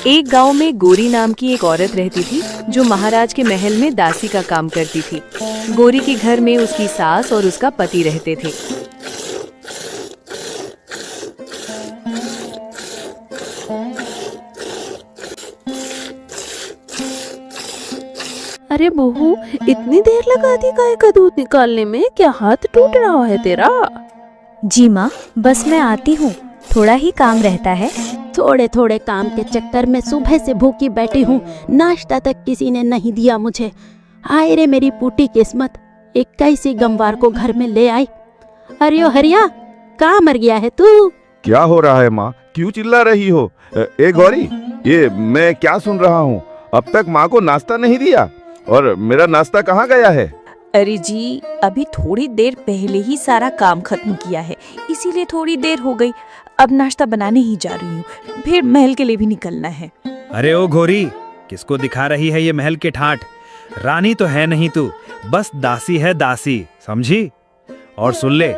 एक गांव में गोरी नाम की एक औरत रहती थी जो महाराज के महल में दासी का काम करती थी। गोरी के घर में उसकी सास और उसका पति रहते थे। अरे बहू, इतनी देर लगा दी गाय का दूध निकालने में, क्या हाथ टूट रहा है तेरा? जी माँ, बस मैं आती हूँ, थोड़ा ही काम रहता है। थोड़े थोड़े काम के चक्कर में सुबह से भूखी बैठी हूँ, नाश्ता तक किसी ने नहीं दिया मुझे। हाय रे मेरी फूटी किस्मत, 21 गमवार को घर में ले आई। अरे ओ हरिया, कहाँ मर गया है तू? क्या हो रहा है माँ, क्यों चिल्ला रही हो? ए गौरी, ये मैं क्या सुन रहा हूँ? अब तक माँ को नाश्ता नहीं दिया, और मेरा नाश्ता कहाँ गया है? अरे जी, अभी थोड़ी देर पहले ही सारा काम खत्म किया है, इसीलिए थोड़ी देर हो गई। अब नाश्ता बनाने ही जा रही हूँ, फिर महल के लिए भी निकलना है। अरे ओ घोरी, किसको दिखा रही है ये महल के ठाठ? रानी तो है नहीं तू, बस दासी है दासी, समझी? और सुन ले,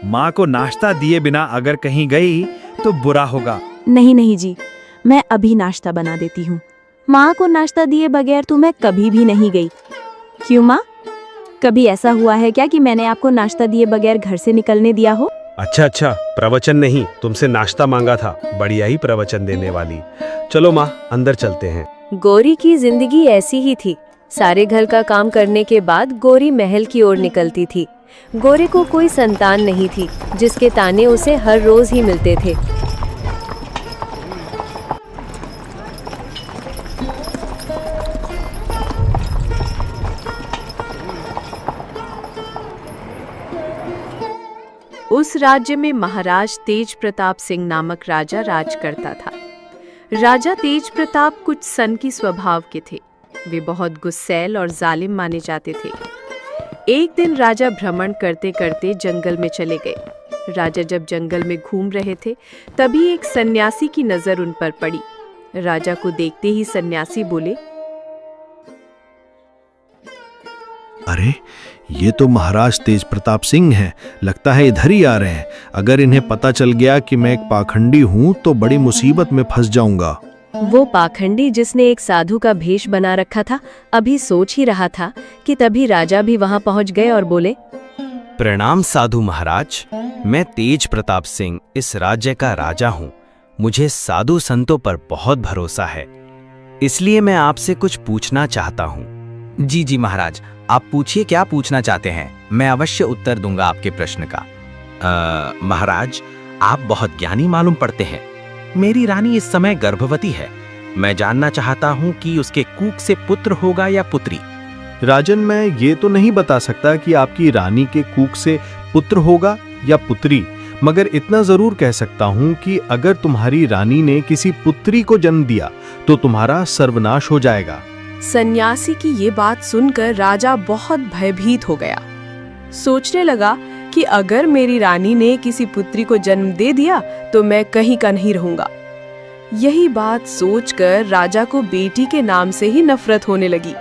माँ को नाश्ता दिए बिना अगर कहीं गई तो बुरा होगा। नहीं नहीं जी, मैं अभी नाश्ता बना देती हूँ। माँ को नाश्ता दिए बगैर तो मैं कभी भी नहीं गई। क्यों माँ, कभी ऐसा हुआ है क्या कि मैंने आपको नाश्ता दिए बगैर घर से निकलने दिया हो? अच्छा, प्रवचन नहीं, तुमसे नाश्ता मांगा था। बढ़िया ही प्रवचन देने वाली। चलो माँ, अंदर चलते हैं। गोरी की जिंदगी ऐसी ही थी। सारे घर का काम करने के बाद गोरी महल की ओर निकलती थी। गोरी को कोई संतान नहीं थी, जिसके ताने उसे हर रोज ही मिलते थे। उस राज्य में महाराज तेज प्रताप सिंह नामक राजा राज करता था। राजा तेज प्रताप कुछ सन की स्वभाव के थे। वे बहुत गुस्सैल और जालिम माने जाते थे। एक दिन राजा भ्रमण करते करते जंगल में चले गए। राजा जब जंगल में घूम रहे थे, तभी एक सन्यासी की नजर उन पर पड़ी। राजा को देखते ही सन्यासी बोले, अरे, ये तो महाराज तेज प्रताप सिंह हैं। लगता है इधर ही आ रहे हैं। अगर इन्हें पता चल गया कि मैं एक पाखंडी हूँ तो बड़ी मुसीबत में फंस जाऊंगा। वो पाखंडी, जिसने एक साधु का भेष बना रखा था, अभी सोच ही रहा था कि तभी राजा भी वहां पहुंच गए और बोले, प्रणाम साधु महाराज, मैं तेज प्रताप सिंह इस राज्य का राजा हूँ। मुझे साधु संतों पर बहुत भरोसा है, इसलिए मैं आपसे कुछ पूछना चाहता हूँ। जी जी महाराज, आप पूछिए, क्या पूछना चाहते हैं? मैं अवश्य उत्तर दूंगा आपके प्रश्न का। महाराज, आप बहुत ज्ञानी मालूम पड़ते हैं। मेरी रानी इस समय गर्भवती है। मैं जानना चाहता हूँ कि उसके कूख से पुत्र होगा या पुत्री। राजन, मैं ये तो नहीं बता सकता कि आपकी रानी के कूख से पुत्र होगा या पुत्री, मगर इतना जरूर कह सकता हूँ कि अगर तुम्हारी रानी ने किसी पुत्री को जन्म दिया तो तुम्हारा सर्वनाश हो जाएगा। सन्यासी की ये बात सुनकर राजा बहुत भयभीत हो गया। सोचने लगा कि अगर मेरी रानी ने किसी पुत्री को जन्म दे दिया तो मैं कहीं का नहीं रहूंगा। यही बात सोचकर राजा को बेटी के नाम से ही नफरत होने लगी।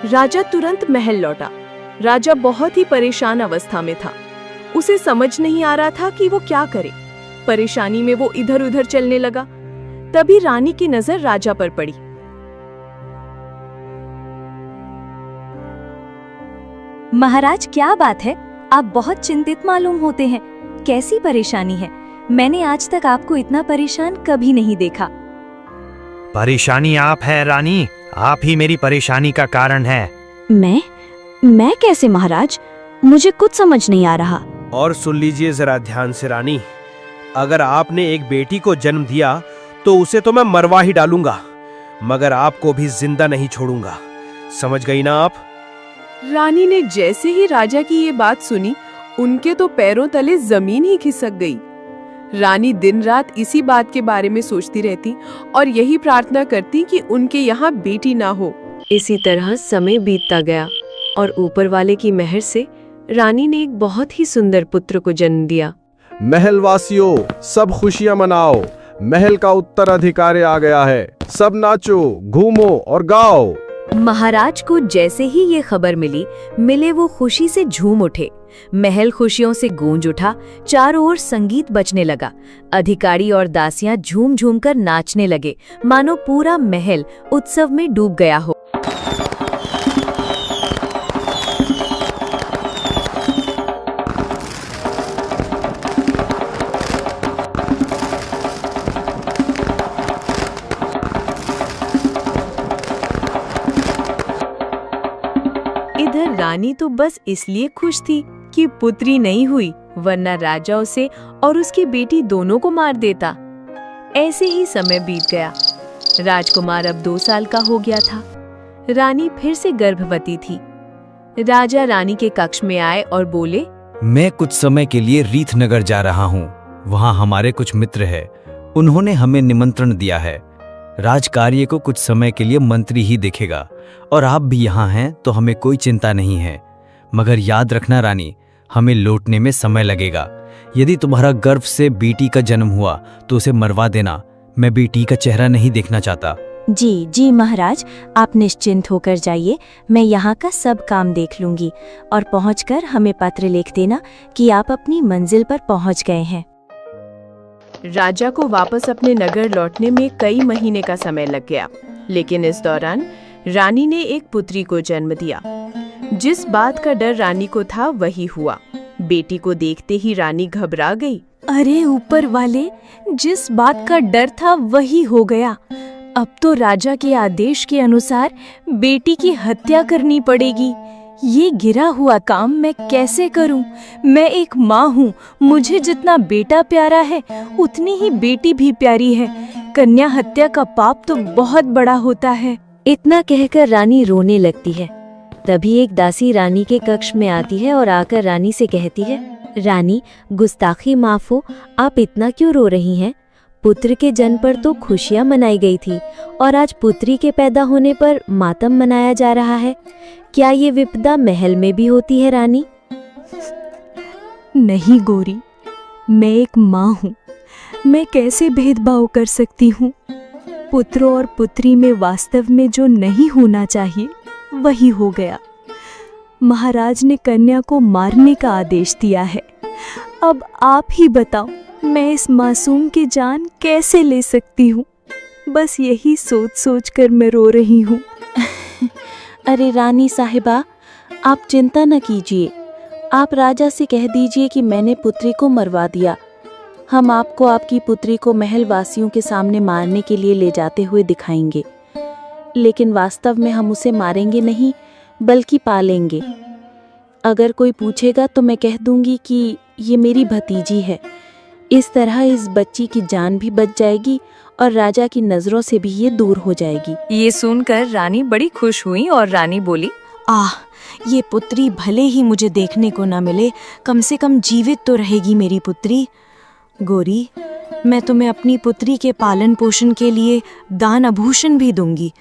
राजा तुरंत महल लौटा। राजा बहुत ही परेशान अवस्था में था। उसे समझ नहीं आ रहा था कि वो क्या करे। परेशानी में वो इधर उधर चलने लगा। तभी रानी की नजर राजा पर पड़ी। महाराज, क्या बात है? आप बहुत चिंतित मालूम होते हैं। कैसी परेशानी है? मैंने आज तक आपको इतना परेशान कभी नहीं देखा। परेशानी आप है रानी, आप ही मेरी परेशानी का कारण है। मैं कैसे महाराज? मुझे कुछ समझ नहीं आ रहा। और सुन लीजिए जरा ध्यान से रानी, अगर आपने एक बेटी को जन्म दिया तो उसे तो मैं मरवा ही डालूंगा, मगर आपको भी जिंदा नहीं छोड़ूंगा। समझ गई ना आप? रानी ने जैसे ही राजा की ये बात सुनी, उनके तो पैरों तले जमीन ही खिसक गई। रानी दिन रात इसी बात के बारे में सोचती रहती और यही प्रार्थना करती कि उनके यहाँ बेटी ना हो। इसी तरह समय बीतता गया और ऊपर वाले की मेहर से रानी ने एक बहुत ही सुंदर पुत्र को जन्म दिया। महलवासियों, सब खुशियां मनाओ, महल का उत्तराधिकारी आ गया है। सब नाचो, घूमो और गाओ। महाराज को जैसे ही ये खबर मिली, वो खुशी से झूम उठे। महल खुशियों से गूंज उठा। चारों ओर संगीत बजने लगा। अधिकारी और दासियां झूम झूम कर नाचने लगे, मानो पूरा महल उत्सव में डूब गया हो। इधर रानी तो बस इसलिए खुश थी कि पुत्री नहीं हुई, वरना राजा उसे और उसकी बेटी दोनों को मार देता। ऐसे ही समय बीत गया। राजकुमार अब 2 साल का हो गया था। रानी फिर से गर्भवती थी। राजा रानी के कक्ष में आए और बोले, मैं कुछ समय के लिए रीथनगर जा रहा हूँ। वहाँ हमारे कुछ मित्र हैं। उन्होंने हमें निमंत्रण दिया है। राजकार्य को कुछ समय के लिए मंत्री ही देखेगा और आप भी यहाँ हैं तो हमें कोई चिंता नहीं है। मगर याद रखना रानी, हमें लौटने में समय लगेगा। यदि तुम्हारा गर्भ से बेटी का जन्म हुआ तो उसे मरवा देना। मैं बेटी का चेहरा नहीं देखना चाहता। जी जी महाराज, आप निश्चिंत होकर जाइए। मैं यहाँ का सब काम देख लूंगी और पहुँचकर हमें पत्र लिख देना कि आप अपनी मंजिल पर पहुँच गए हैं। राजा को वापस अपने नगर लौटने में कई महीने का समय लग गया, लेकिन इस दौरान रानी ने एक पुत्री को जन्म दिया। जिस बात का डर रानी को था वही हुआ। बेटी को देखते ही रानी घबरा गई। अरे ऊपर वाले, जिस बात का डर था वही हो गया। अब तो राजा के आदेश के अनुसार बेटी की हत्या करनी पड़ेगी। ये गिरा हुआ काम मैं कैसे करूं? मैं एक माँ हूँ। मुझे जितना बेटा प्यारा है उतनी ही बेटी भी प्यारी है। कन्या हत्या का पाप तो बहुत बड़ा होता है। इतना कहकर रानी रोने लगती है। तभी एक दासी रानी के कक्ष में आती है और आकर रानी से कहती है, रानी, गुस्ताखी माफ हो, आप इतना क्यों रो रही हैं? पुत्र के जन्म पर तो खुशियां मनाई गई थी और आज पुत्री के पैदा होने पर मातम मनाया जा रहा है। क्या ये विपदा महल में भी होती है रानी? नहीं गौरी, मैं एक माँ हूँ। मैं कैसे भेदभाव कर सकती हूँ? पुत्र और पुत्री में वास्तव में जो नहीं होना चाहिए वही हो गया। महाराज ने कन्या को मारने का आदेश दिया है। अब आप ही बताओ, मैं इस मासूम की जान कैसे ले सकती हूँ? बस यही सोच सोच कर मैं रो रही हूँ। अरे रानी साहिबा, आप चिंता न कीजिए। आप राजा से कह दीजिए कि मैंने पुत्री को मरवा दिया। हम आपको आपकी पुत्री को महल वासियों के सामने मारने के लिए ले जाते हुए दिखाएंगे, लेकिन वास्तव में हम उसे मारेंगे नहीं बल्कि पालेंगे। अगर कोई पूछेगा तो मैं कह दूंगी कि ये मेरी भतीजी है। इस तरह इस बच्ची की जान भी बच जाएगी और राजा की नजरों से भी ये दूर हो जाएगी। ये सुनकर रानी बड़ी खुश हुई और रानी बोली, आह, ये पुत्री भले ही मुझे देखने को न मिले, कम से कम जीवित तो रहेगी मेरी पुत्री। गौरी, मैं तुम्हें अपनी पुत्री के पालन पोषण के लिए दान आभूषण भी दूंगी।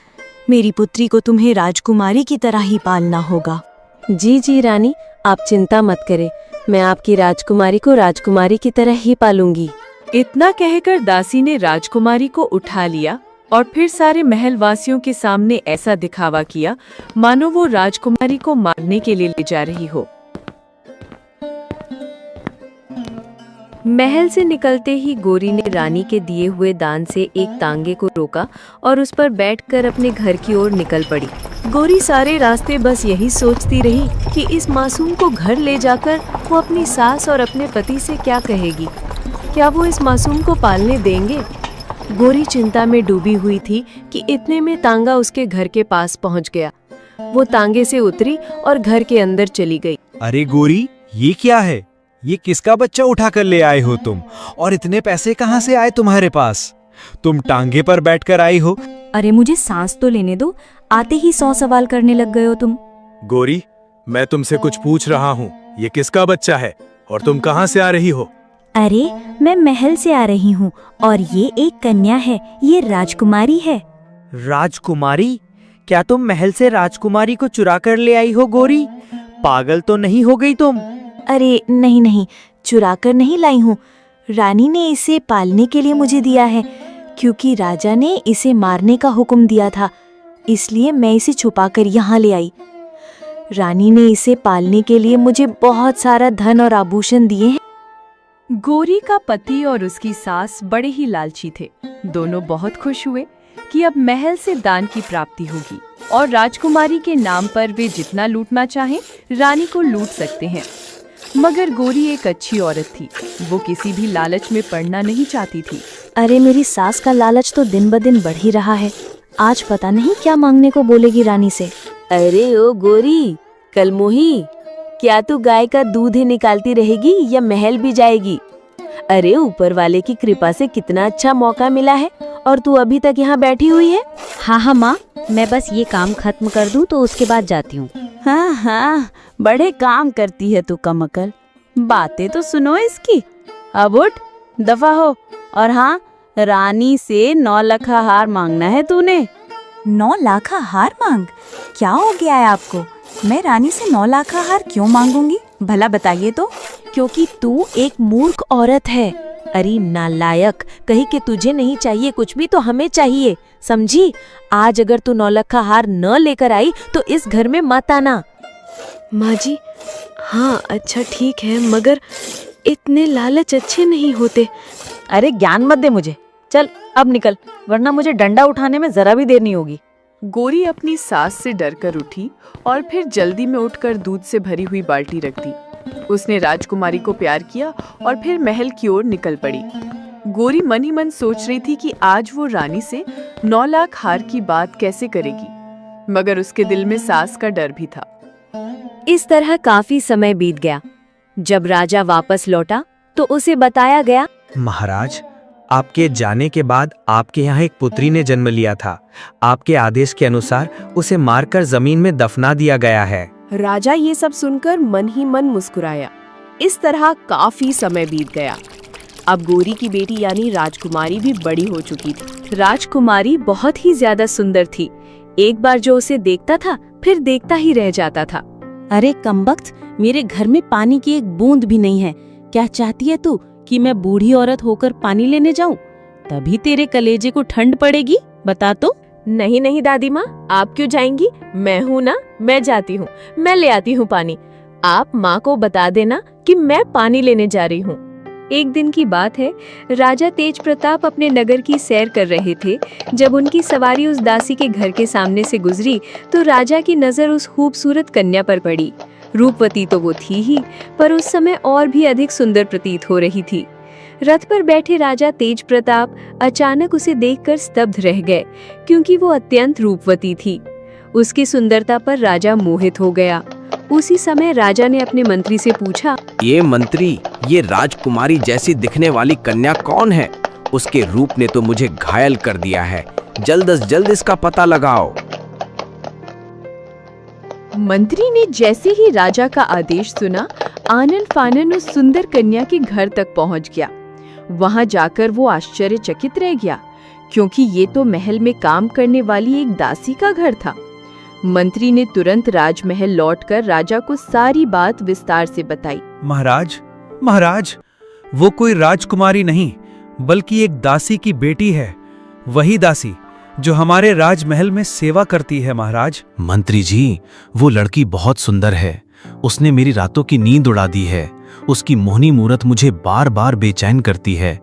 मेरी पुत्री को तुम्हें राजकुमारी की तरह ही पालना होगा। जी जी रानी, आप चिंता मत करें। मैं आपकी राजकुमारी को राजकुमारी की तरह ही पालूंगी। इतना कहकर दासी ने राजकुमारी को उठा लिया और फिर सारे महल वासियों के सामने ऐसा दिखावा किया मानो वो राजकुमारी को मारने के लिए ले जा रही हो। महल से निकलते ही गौरी ने रानी के दिए हुए दान से एक तांगे को रोका और उस पर बैठकर अपने घर की ओर निकल पड़ी। गौरी सारे रास्ते बस यही सोचती रही कि इस मासूम को घर ले जाकर वो अपनी सास और अपने पति से क्या कहेगी। क्या वो इस मासूम को पालने देंगे? गौरी चिंता में डूबी हुई थी कि इतने में तांगा उसके घर के पास पहुंच गया। वो तांगे से उतरी और घर के अंदर चली गई। अरे गौरी, ये क्या है? ये किसका बच्चा उठा कर ले आए हो तुम? और इतने पैसे कहाँ से आए तुम्हारे पास? तुम टांगे पर बैठकर आई हो? अरे मुझे सांस तो लेने दो, आते ही 100 सवाल करने लग गए हो तुम। गौरी, मैं तुमसे कुछ पूछ रहा हूँ। ये किसका बच्चा है और तुम कहाँ से आ रही हो? अरे मैं महल से आ रही हूँ और ये एक कन्या है, ये राजकुमारी है। राजकुमारी? क्या तुम महल से राजकुमारी को चुरा कर ले आई हो गौरी? पागल तो नहीं हो गई तुम? अरे नहीं नहीं, चुरा कर नहीं लाई हूँ। रानी ने इसे पालने के लिए मुझे दिया है, क्योंकि राजा ने इसे मारने का हुक्म दिया था, इसलिए मैं इसे छुपाकर यहाँ ले आई। रानी ने इसे पालने के लिए मुझे बहुत सारा धन और आभूषण दिए हैं। गोरी का पति और उसकी सास बड़े ही लालची थे। दोनों बहुत खुश हुए कि अब महल से दान की प्राप्ति होगी और राजकुमारी के नाम पर वे जितना लूटना चाहें रानी को लूट सकते हैं। मगर गोरी एक अच्छी औरत थी, वो किसी भी लालच में पड़ना नहीं चाहती थी। अरे मेरी सास का लालच तो दिन ब दिन बढ़ ही रहा है। आज पता नहीं क्या मांगने को बोलेगी रानी से। अरे ओ गोरी, कल मोही, क्या तू गाय का दूध ही निकालती रहेगी या महल भी जाएगी? अरे ऊपर वाले की कृपा से कितना अच्छा मौका मिला है और तू अभी तक यहाँ बैठी हुई है। हाँ माँ, मैं बस ये काम खत्म कर दूँ तो उसके बाद जाती हूँ। हाँ, बड़े काम करती है तू कमकल। बातें तो सुनो इसकी। अब उठ, दफा हो। और हाँ, रानी से 9 लाख हार मांगना है तूने। 9 लाख हार मांग? क्या हो गया है आपको? मैं रानी से 9 लाख हार क्यों मांगूंगी? भला बताइए तो। क्योंकि तू एक मूर्ख औरत है। अरे नालायक, कहीं कि तुझे नहीं चाहिए कुछ भी तो हमें चाहिए, समझी? आज अगर तू 9 लाख हार न लेकर आई तो इस घर में मत आना। माँ जी, हाँ अच्छा ठीक है, मगर इतने लालच अच्छे नहीं होते। अरे ज्ञान मत दे मुझे। चल अब निकल, वरना मुझे डंडा उठाने में जरा भी देर नहीं होगी। गोरी अपनी सास से डरकर उठी और फिर जल्दी में उठकर दूध से भरी हुई बाल्टी रख दी। उसने राजकुमारी को प्यार किया और फिर महल की ओर निकल पड़ी। गोरी मन ही मन सोच रही थी कि आज वो रानी से 9 लाख हार की बात कैसे करेगी, मगर उसके दिल में सास का डर भी था। इस तरह काफी समय बीत गया। जब राजा वापस लौटा तो उसे बताया गया, महाराज, आपके जाने के बाद आपके यहाँ एक पुत्री ने जन्म लिया था। आपके आदेश के अनुसार उसे मारकर जमीन में दफना दिया गया है। राजा ये सब सुनकर मन ही मन मुस्कुराया। इस तरह काफी समय बीत गया। अब गोरी की बेटी यानी राजकुमारी भी बड़ी हो चुकी थी। राजकुमारी बहुत ही ज्यादा सुंदर थी। एक बार जो उसे देखता था फिर देखता ही रह जाता था। अरे कमबख्त, मेरे घर में पानी की एक बूंद भी नहीं है। क्या चाहती है तू कि मैं बूढ़ी औरत होकर पानी लेने जाऊं? तभी तेरे कलेजे को ठंड पड़ेगी, बता तो। नहीं नहीं दादी माँ, आप क्यों जाएंगी? मैं हूँ ना, मैं जाती हूँ, मैं ले आती हूँ पानी। आप माँ को बता देना कि मैं पानी लेने जा रही हूँ। एक दिन की बात है, राजा तेज प्रताप अपने नगर की सैर कर रहे थे। जब उनकी सवारी उस दासी के घर के सामने से गुजरी तो राजा की नजर उस खूबसूरत कन्या पर पड़ी। रूपवती तो वो थी ही, पर उस समय और भी अधिक सुंदर प्रतीत हो रही थी। रथ पर बैठे राजा तेज प्रताप अचानक उसे देखकर स्तब्ध रह गए, क्योंकि वो अत्यंत रूपवती थी। उसकी सुंदरता पर राजा मोहित हो गया। उसी समय राजा ने अपने मंत्री से पूछा, ये मंत्री, ये राजकुमारी जैसी दिखने वाली कन्या कौन है? उसके रूप ने तो मुझे घायल कर दिया है। जल्द से जल्द इसका पता लगाओ। मंत्री ने जैसे ही राजा का आदेश सुना, आनन फानन उस सुंदर कन्या के घर तक पहुंच गया। वहां जाकर वो आश्चर्यचकित रह गया, क्योंकि ये तो महल में काम करने वाली एक दासी का घर था। मंत्री ने तुरंत राजमहल लौटकर राजा को सारी बात विस्तार से बताई। महाराज, महाराज, वो कोई राजकुमारी नहीं बल्कि एक दासी की बेटी है। वही दासी जो हमारे राजमहल में सेवा करती है। महाराज। मंत्री जी, वो लड़की बहुत सुंदर है। उसने मेरी रातों की नींद उड़ा दी है। उसकी मोहनी मूरत मुझे बार बार बेचैन करती है।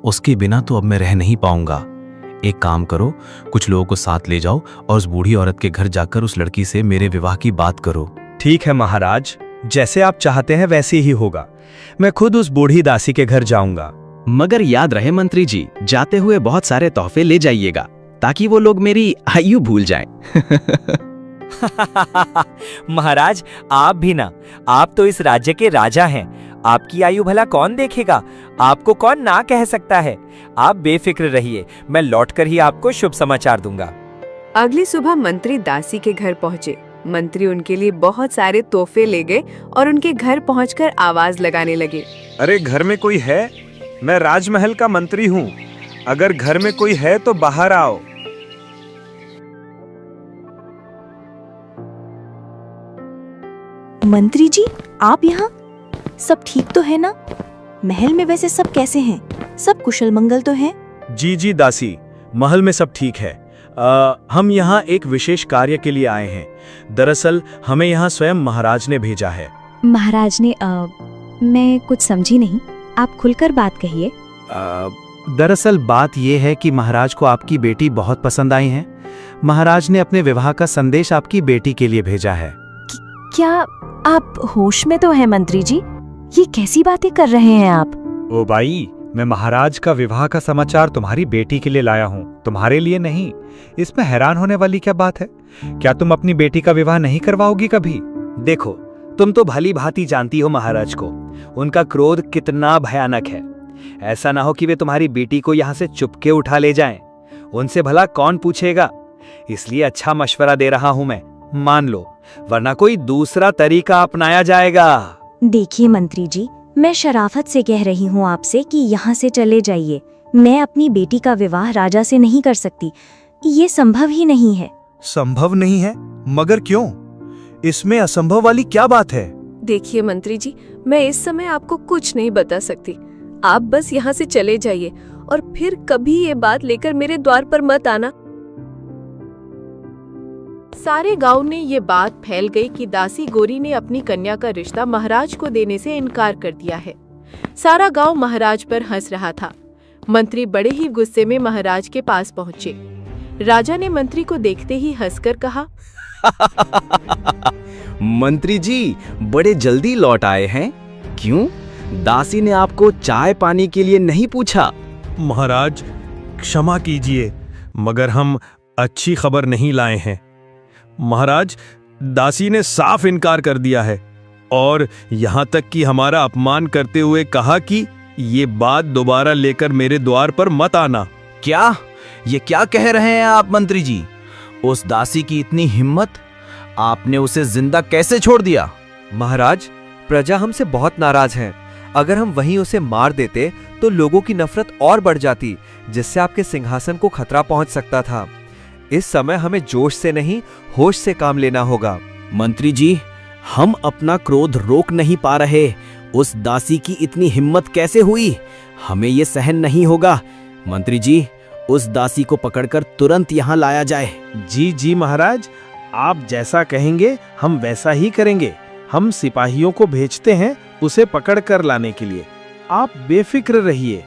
उसके बिना तो अब मैं रह नहीं पाऊंगा। एक काम करो, कुछ लोगों को साथ ले जाओ और उस बूढ़ी औरत के घर जाकर उस लड़की से मेरे विवाह की बात करो। ठीक है महाराज, जैसे आप चाहते हैं वैसे ही होगा। मैं खुद उस बूढ़ी दासी के घर जाऊंगा। मगर याद रहे मंत्री जी, जाते हुए बहुत सारे तोहफे ले जाइएगा, ताकि वो लोग मेरी आयु भूल जाएं। महाराज, आप भी ना, आप तो इस राज्य के राजा हैं। आपकी आयु भला कौन देखेगा? आपको कौन ना कह सकता है? आप बेफिक्र रहिए, मैं लौटकर ही आपको शुभ समाचार दूंगा। अगली सुबह मंत्री दासी के घर पहुंचे। मंत्री उनके लिए बहुत सारे तोहफे ले गए और उनके घर पहुंचकर आवाज लगाने लगे। अरे घर में कोई है? मैं राजमहल का मंत्री हूँ। अगर घर में कोई है तो बाहर आओ। मंत्री जी, आप यहाँ? सब ठीक तो है ना? महल में वैसे सब कैसे हैं? सब कुशल मंगल तो हैं? जी जी दासी, महल में सब ठीक है। हम यहाँ एक विशेष कार्य के लिए आए हैं। दरअसल हमें यहाँ स्वयं महाराज ने भेजा है। महाराज ने मैं कुछ समझी नहीं, आप खुलकर बात कहिए। दरअसल बात यह है कि महाराज को आपकी बेटी बहुत पसंद आई है। महाराज ने अपने विवाह का संदेश आपकी बेटी के लिए भेजा है। क्या आप होश में तो हैं मंत्री जी? ये कैसी बातें कर रहे हैं आप? ओ भाई, मैं महाराज का विवाह का समाचार तुम्हारी बेटी के लिए लाया हूँ, तुम्हारे लिए नहीं। इसमें हैरान होने वाली क्या बात है? क्या तुम अपनी बेटी का विवाह नहीं करवाओगी कभी? देखो, तुम तो भली भांति जानती हो महाराज को, उनका क्रोध कितना भयानक है। ऐसा ना हो कि वे तुम्हारी बेटी को यहाँ से चुपके उठा ले जाएं। उनसे भला कौन पूछेगा? इसलिए अच्छा मशवरा दे रहा हूं मैं, मान लो, वरना कोई दूसरा तरीका अपनाया जाएगा। देखिए मंत्री जी, मैं शराफत से कह रही हूँ आपसे कि यहाँ से चले जाइए। मैं अपनी बेटी का विवाह राजा से नहीं कर सकती, ये संभव ही नहीं है। संभव नहीं है? मगर क्यों? इसमें असंभव वाली क्या बात है? देखिए मंत्री जी, मैं इस समय आपको कुछ नहीं बता सकती। आप बस यहाँ से चले जाइए और फिर कभी ये बात लेकर मेरे द्वार पर मत आना। सारे गांव में ये बात फैल गई कि दासी गोरी ने अपनी कन्या का रिश्ता महाराज को देने से इनकार कर दिया है। सारा गांव महाराज पर हंस रहा था। मंत्री बड़े ही गुस्से में महाराज के पास पहुंचे। राजा ने मंत्री को देखते ही हंसकर कहा, मंत्री जी बड़े जल्दी लौट आए हैं। क्यों? दासी ने आपको चाय पानी के लिए नहीं पूछा? महाराज क्षमा कीजिए, मगर हम अच्छी खबर नहीं लाए हैं। महाराज, दासी ने साफ इनकार कर दिया है और यहाँ तक कि हमारा अपमान करते हुए कहा कि ये बात दोबारा लेकर मेरे द्वार पर मत आना। क्या? ये क्या कह रहे हैं आप मंत्री जी? उस दासी की इतनी हिम्मत, आपने उसे जिंदा कैसे छोड़ दिया? महाराज, प्रजा हमसे बहुत नाराज है। अगर हम वहीं उसे मार देते तो लोगों की नफरत और बढ़ जाती, जिससे आपके सिंहासन को खतरा पहुंच सकता था। इस समय हमें जोश से नहीं, होश से काम लेना होगा। मंत्री जी, हम अपना क्रोध रोक नहीं पा रहे। उस दासी की इतनी हिम्मत कैसे हुई? हमें ये सहन नहीं होगा। मंत्री जी, उस दासी को पकड़कर तुरंत यहाँ लाया जाए। जी जी महाराज, आप जैसा कहेंगे हम वैसा ही करेंगे। हम सिपाहियों को भेजते हैं उसे पकड़ कर लाने के लिए, आप बेफिक्र रहिए।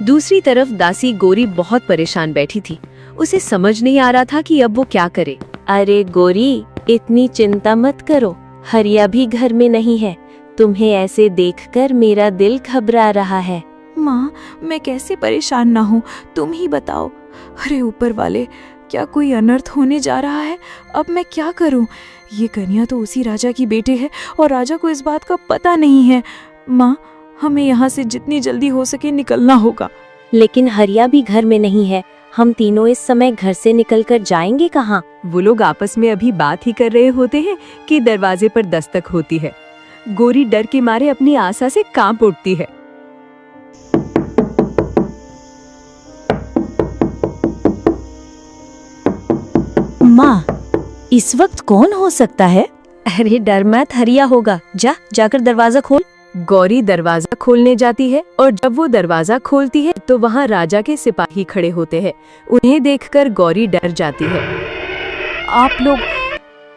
दूसरी तरफ दासी गोरी बहुत परेशान बैठी थी। उसे समझ नहीं आ रहा था कि अब वो क्या करे। अरे गोरी, इतनी चिंता मत करो, हरिया भी घर में नहीं है। तुम्हें ऐसे देखकर मेरा दिल घबरा रहा है। माँ, मैं कैसे परेशान ना हूँ, तुम ही बताओ। अरे ऊपर वाले, क्या कोई अनर्थ होने जा रहा है? अब मैं क्या करूँ? ये कन्या तो उसी राजा की बेटी है और राजा को इस बात का पता नहीं है। माँ, हमें यहाँ से जितनी जल्दी हो सके निकलना होगा। लेकिन हरिया भी घर में नहीं है। हम तीनों इस समय घर से निकलकर जाएंगे कहाँ? वो लोग आपस में अभी बात ही कर रहे होते हैं कि दरवाजे पर दस्तक होती है। गोरी डर के मारे अपनी आशा से कांप उठती है। माँ, इस वक्त कौन हो सकता है? अरे डर मत, हरिया होगा। जाकर दरवाजा खोल। गौरी दरवाजा खोलने जाती है और जब वो दरवाजा खोलती है तो वहाँ राजा के सिपाही खड़े होते हैं। उन्हें देखकर गौरी डर जाती है।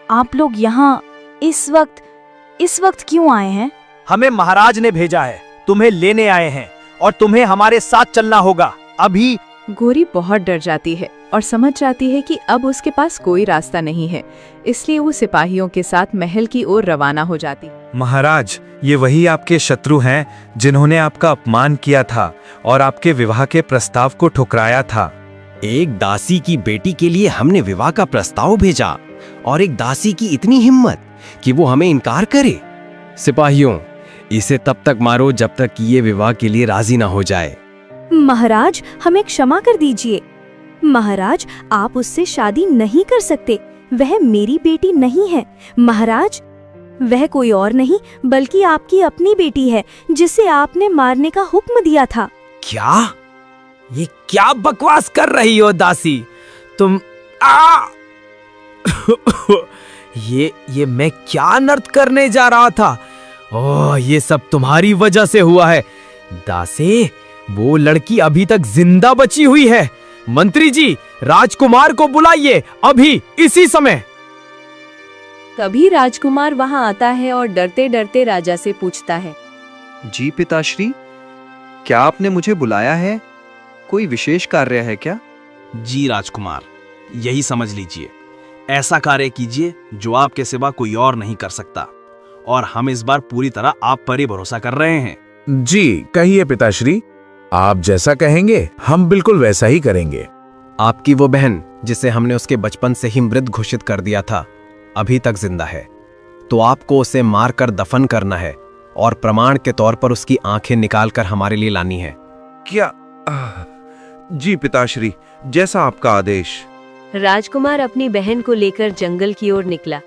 आप लोग यहाँ इस वक्त क्यों आए हैं? हमें महाराज ने भेजा है, तुम्हें लेने आए हैं और तुम्हें हमारे साथ चलना होगा अभी। गोरी बहुत डर जाती है और समझ जाती है कि अब उसके पास कोई रास्ता नहीं है, इसलिए वो सिपाहियों के साथ महल की ओर रवाना हो जाती। महाराज, ये वही आपके शत्रु हैं जिन्होंने आपका अपमान किया था और आपके विवाह के प्रस्ताव को ठुकराया था। एक दासी की बेटी के लिए हमने विवाह का प्रस्ताव भेजा और एक दासी की इतनी हिम्मत कि वो हमें इनकार करे। सिपाहियों, इसे तब तक मारो जब तक कि ये विवाह के लिए राजी ना हो जाए। महाराज, हमें क्षमा कर दीजिए। महाराज, आप उससे शादी नहीं कर सकते। वह मेरी बेटी नहीं है। महाराज, वह कोई और नहीं बल्कि आपकी अपनी बेटी है, जिसे आपने मारने का हुक्म दिया था। क्या? ये क्या बकवास कर रही हो दासी? तुम ये मैं क्या अनर्थ करने जा रहा था? ओह, ये सब तुम्हारी वजह से हुआ है। दासी, वो लड़की अभी तक जिंदा बची हुई है। मंत्री जी, राजकुमार को बुलाइए, अभी इसी समय। तभी राजकुमार वहां आता है और डरते डरते राजा से पूछता है, जी पिताश्री, क्या आपने मुझे बुलाया है? कोई विशेष कार्य है क्या? जी राजकुमार, यही समझ लीजिए। ऐसा कार्य कीजिए जो आपके सिवा कोई और नहीं कर सकता, और हम इस बार पूरी तरह आप पर ही भरोसा कर रहे हैं। जी कहिए पिताश्री, आप जैसा कहेंगे हम बिल्कुल वैसा ही करेंगे। आपकी वो बहन जिसे हमने उसके बचपन से ही मृत घोषित कर दिया था, अभी तक जिंदा है, तो आपको उसे मारकर दफन करना है और प्रमाण के तौर पर उसकी आंखें निकालकर हमारे लिए लानी है। क्या? जी पिताश्री, जैसा आपका आदेश। राजकुमार अपनी बहन को लेकर जंगल की ओर निकला।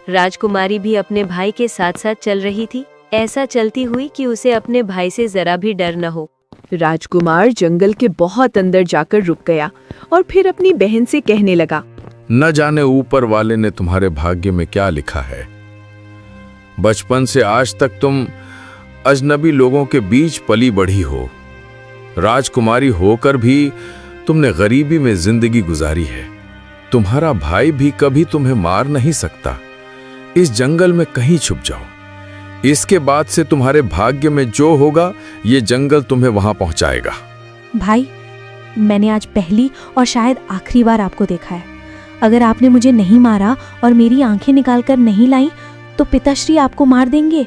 राजकुमारी भी अपने भाई के साथ साथ चल रही थी, ऐसा चलती हुई कि उसे अपने भाई से जरा भी डर न हो। राजकुमार जंगल के बहुत अंदर जाकर रुक गया और फिर अपनी बहन से कहने लगा, न जाने ऊपर वाले ने तुम्हारे भाग्य में क्या लिखा है। बचपन से आज तक तुम अजनबी लोगों के बीच पली बढ़ी हो। राजकुमारी होकर भी तुमने गरीबी में जिंदगी गुजारी है। तुम्हारा भाई भी कभी तुम्हें मार नहीं सकता। इस जंगल में कहीं छुप जाओ। इसके बाद से तुम्हारे भाग्य में जो होगा, ये जंगल तुम्हें वहां पहुंचाएगा। भाई, मैंने आज पहली और शायद आखिरी बार आपको देखा है। अगर आपने मुझे नहीं मारा और मेरी आंखें निकालकर नहीं लाई तो पिताश्री आपको मार देंगे।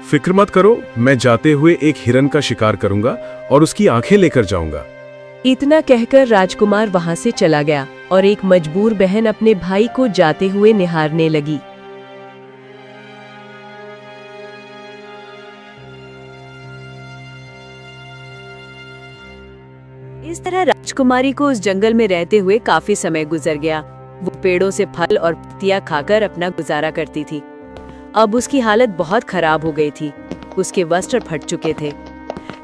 फिक्र मत करो, मैं जाते हुए एक हिरन का शिकार करूंगा और उसकी आंखें लेकर जाऊंगा। इतना कहकर राजकुमार वहां से चला गया और एक मजबूर बहन अपने भाई को जाते हुए निहारने लगी। इस तरह राजकुमारी को उस जंगल में रहते हुए काफी समय गुजर गया। वो पेड़ों से फल और पत्तियां खाकर अपना गुजारा करती थी। अब उसकी हालत बहुत खराब हो गई थी। उसके वस्त्र फट चुके थे।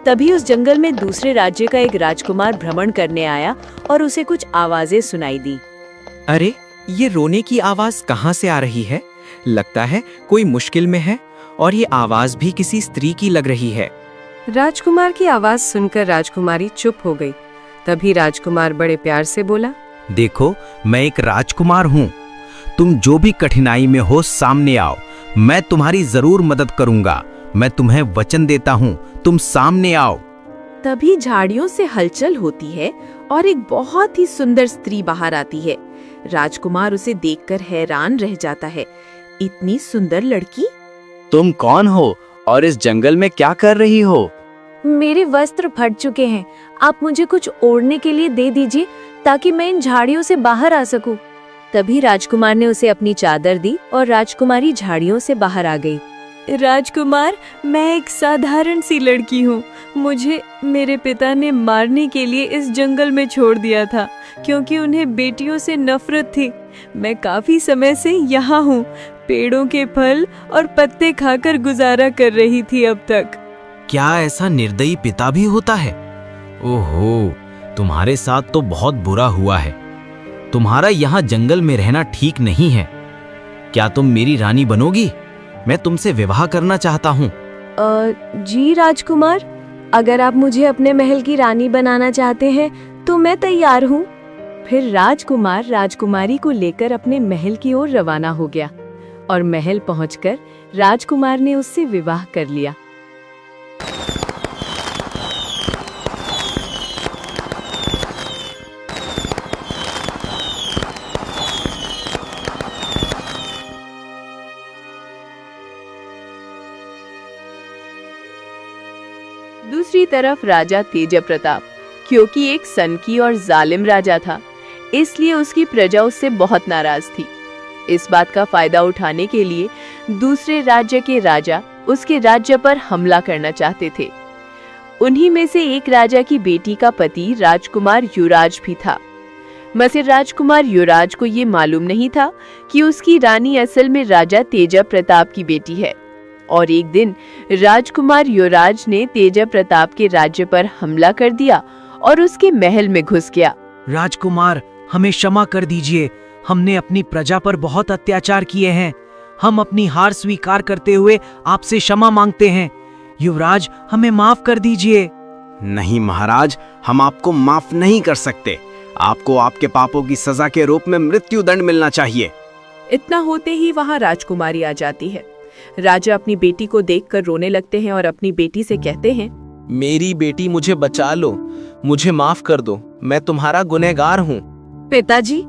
तभी उस जंगल में दूसरे राज्य का एक राजकुमार भ्रमण करने आया और उसे कुछ आवाजें सुनाई दी। अरे, ये रोने की आवाज कहाँ से आ रही है? लगता है कोई मुश्किल में है, और ये आवाज भी किसी स्त्री की लग रही है। राजकुमार की आवाज सुनकर राजकुमारी चुप हो गई। तभी राजकुमार बड़े प्यार से बोला, देखो, मैं एक राजकुमार हूँ। तुम जो भी कठिनाई में हो सामने आओ, मैं तुम्हारी जरूर मदद करूंगा। मैं तुम्हें वचन देता हूँ, तुम सामने आओ। तभी झाड़ियों से हलचल होती है और एक बहुत ही सुंदर स्त्री बाहर आती है। राजकुमार उसे देखकर हैरान रह जाता है। इतनी सुंदर लड़की? तुम कौन हो और इस जंगल में क्या कर रही हो? मेरे वस्त्र फट चुके हैं, आप मुझे कुछ ओढ़ने के लिए दे दीजिए ताकि मैं इन झाड़ियों से बाहर आ सकूं। तभी राजकुमार ने उसे अपनी चादर दी और राजकुमारी झाड़ियों से बाहर आ गई। राजकुमार, मैं एक साधारण सी लड़की हूँ। मुझे मेरे पिता ने मारने के लिए इस जंगल में छोड़ दिया था क्योंकि उन्हें बेटियों से नफरत थी। मैं काफी समय से यहाँ हूँ। पेड़ों के फल और पत्ते खाकर गुजारा कर रही थी अब तक। क्या ऐसा निर्दयी पिता भी होता है? ओहो, तुम्हारे साथ तो बहुत बुरा हुआ है। तुम्हारा यहाँ जंगल में रहना ठीक नहीं है। क्या तुम मेरी रानी बनोगी? मैं तुमसे विवाह करना चाहता हूँ। जी राजकुमार, अगर आप मुझे अपने महल की रानी बनाना चाहते हैं तो मैं तैयार हूँ। फिर राजकुमार राजकुमारी को लेकर अपने महल की ओर रवाना हो गया और महल पहुंचकर राजकुमार ने उससे विवाह कर लिया। दूसरी तरफ राजा तेज प्रताप, क्योंकि एक सनकी और जालिम राजा था, इसलिए उसकी प्रजा उससे बहुत नाराज थी। इस बात का फायदा उठाने के लिए दूसरे राज्य के राजा उसके राज्य पर हमला करना चाहते थे। उन्हीं में से एक राजा की बेटी का पति राजकुमार युवराज भी था। मगर राजकुमार युवराज को ये मालूम नहीं था कि उसकी रानी असल में राजा तेज प्रताप की बेटी है। और एक दिन राजकुमार युवराज ने तेज प्रताप के राज्य पर हमला कर दिया और उसके महल में घुस गया। राजकुमार, हमें क्षमा कर दीजिए। हमने अपनी प्रजा पर बहुत अत्याचार किए हैं। हम अपनी हार स्वीकार करते हुए आपसे क्षमा मांगते हैं। युवराज, हमें माफ कर दीजिए। नहीं महाराज, हम आपको माफ नहीं कर सकते। आपको आपके पापों की सजा के रूप में मृत्यु दंड मिलना चाहिए। इतना होते ही वहाँ राजकुमारी आ जाती है। राजा अपनी बेटी को देखकर रोने लगते हैं और अपनी बेटी से कहते हैं, मेरी बेटी, मुझे बचा लो, मुझे माफ कर दो, मैं तुम्हारा गुनहगार हूँ। पिताजी,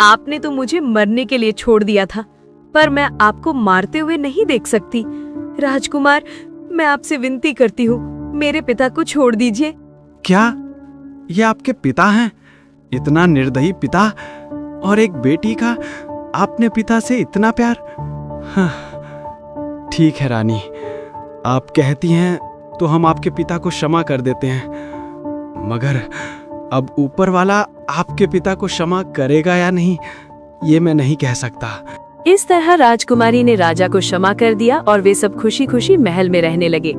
आपने तो मुझे मरने के लिए छोड़ दिया था, पर मैं आपको मारते हुए नहीं देख सकती। राजकुमार, मैं आपसे विनती करती हूँ, मेरे पिता को छोड़ दीजिए। क्या ये आपके पिता हैं? इतना निर्दयी पिता, और एक बेटी का आपने पिता से इतना प्यार? हाँ, ठीक है रानी, आप कहती हैं तो हम आपके पिता को क्षमा कर देते हैं, मगर अब ऊपर वाला आपके पिता को क्षमा करेगा या नहीं, ये मैं नहीं कह सकता। इस तरह राजकुमारी ने राजा को क्षमा कर दिया और वे सब खुशी खुशी महल में रहने लगे।